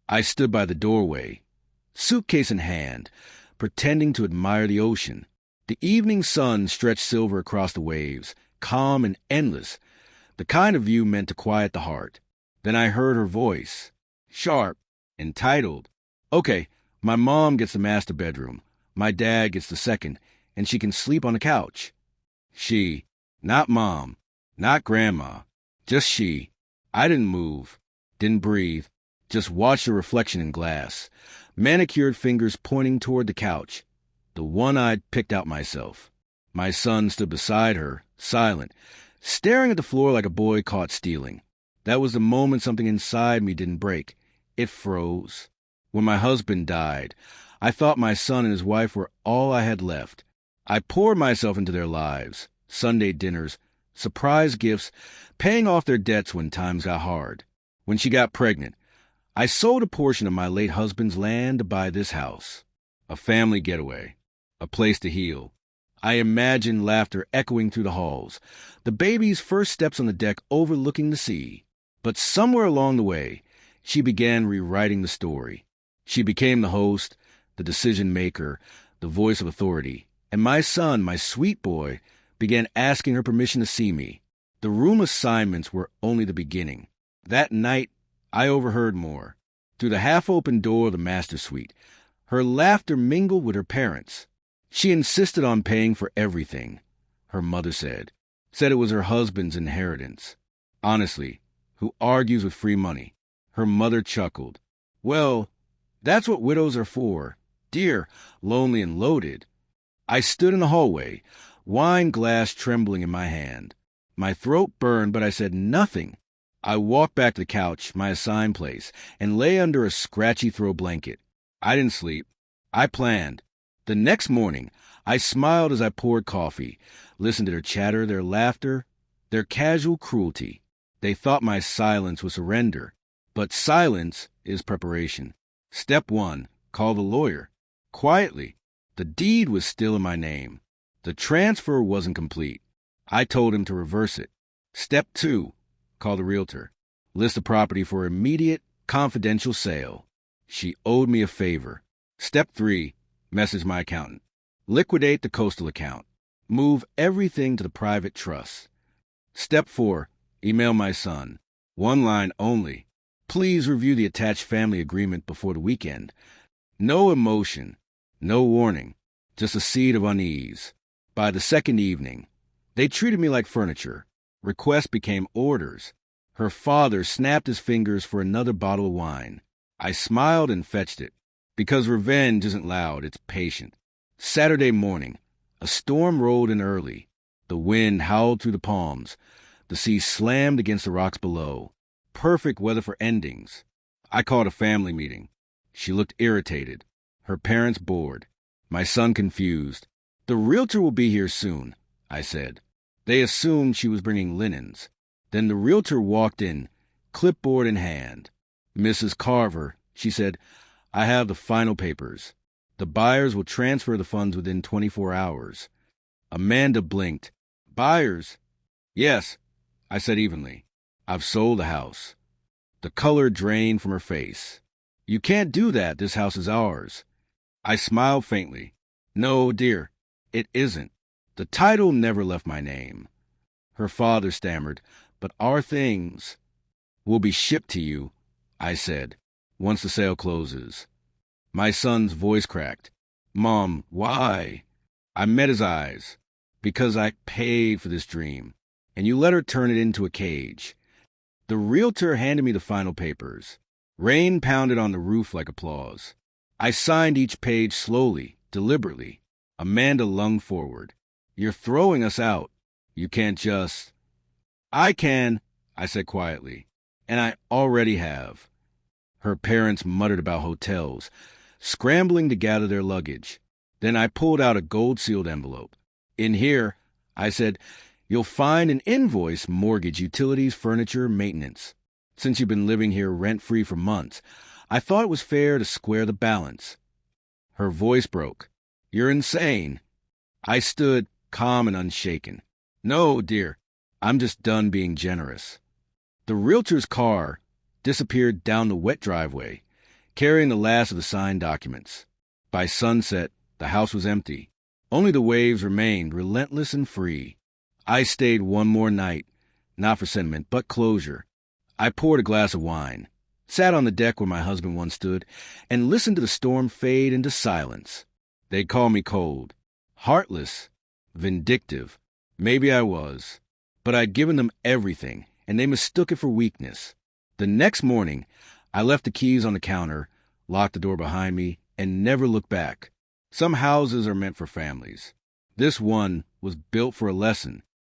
I stood by the doorway, suitcase in hand, pretending to admire the ocean. The evening sun stretched silver across the waves, calm and endless, the kind of view meant to quiet the heart. Then I heard her voice, sharp, entitled. Okay, my mom gets the master bedroom, my dad gets the second, and she can sleep on the couch. She, not mom, not grandma, just she. I didn't move, didn't breathe, just watched the reflection in glass, manicured fingers pointing toward the couch, the one I'd picked out myself. My son stood beside her, silent, staring at the floor like a boy caught stealing. That was the moment something inside me didn't break. It froze. When my husband died, I thought my son and his wife were all I had left. I poured myself into their lives, Sunday dinners, surprise gifts, paying off their debts when times got hard. When she got pregnant, I sold a portion of my late husband's land to buy this house. A family getaway, a place to heal. I imagined laughter echoing through the halls, the baby's first steps on the deck overlooking the sea. But somewhere along the way, she began rewriting the story. She became the host, the decision-maker, the voice of authority. And my son, my sweet boy, began asking her permission to see me. The room assignments were only the beginning. That night, I overheard more. Through the half-open door of the master suite, her laughter mingled with her parents'. She insisted on paying for everything, her mother said it was her husband's inheritance. Honestly, who argues with free money? Her mother chuckled. Well, that's what widows are for. Dear, lonely and loaded. I stood in the hallway, wine glass trembling in my hand. My throat burned, but I said nothing. I walked back to the couch, my assigned place, and lay under a scratchy throw blanket. I didn't sleep. I planned. The next morning, I smiled as I poured coffee, listened to their chatter, their laughter, their casual cruelty. They thought my silence was surrender. But silence is preparation. Step 1, call the lawyer. Quietly. The deed was still in my name. The transfer wasn't complete. I told him to reverse it. Step 2, call the realtor. List the property for immediate, confidential sale. She owed me a favor. Step 3, message my accountant. Liquidate the coastal account. Move everything to the private trust. Step 4, email my son. One line only. Please review the attached family agreement before the weekend. No emotion, no warning, just a seed of unease. By the second evening, they treated me like furniture. Requests became orders. Her father snapped his fingers for another bottle of wine. I smiled and fetched it. Because revenge isn't loud, it's patient. Saturday morning, a storm rolled in early. The wind howled through the palms. The sea slammed against the rocks below. Perfect weather for endings. I called a family meeting. She looked irritated. Her parents bored. My son confused. The realtor will be here soon, I said. They assumed she was bringing linens. Then the realtor walked in, clipboard in hand. Mrs. Carver, she said, I have the final papers. The buyers will transfer the funds within 24 hours. Amanda blinked. Buyers? Yes, I said evenly. I've sold the house. The color drained from her face. You can't do that. This house is ours. I smiled faintly. No, dear, it isn't. The title never left my name. Her father stammered, but our things will be shipped to you, I said, once the sale closes. My son's voice cracked. Mom, why? I met his eyes. Because I paid for this dream, and you let her turn it into a cage. The realtor handed me the final papers. Rain pounded on the roof like applause. I signed each page slowly, deliberately. Amanda lunged forward. You're throwing us out. You can't just... I can, I said quietly, and I already have. Her parents muttered about hotels, scrambling to gather their luggage. Then I pulled out a gold-sealed envelope. In here, I said, you'll find an invoice, mortgage, utilities, furniture, maintenance. Since you've been living here rent-free for months, I thought it was fair to square the balance. Her voice broke. You're insane. I stood calm and unshaken. No, dear, I'm just done being generous. The realtor's car disappeared down the wet driveway. carrying the last of the signed documents. By sunset, the house was empty. Only the waves remained, relentless and free. I stayed one more night, not for sentiment, but closure. I poured a glass of wine, sat on the deck where my husband once stood, and listened to the storm fade into silence. They'd call me cold, heartless, vindictive. Maybe I was. But I'd given them everything, and they mistook it for weakness. The next morning, I left the keys on the counter, locked the door behind me, and never looked back. Some houses are meant for families. This one was built for a lesson,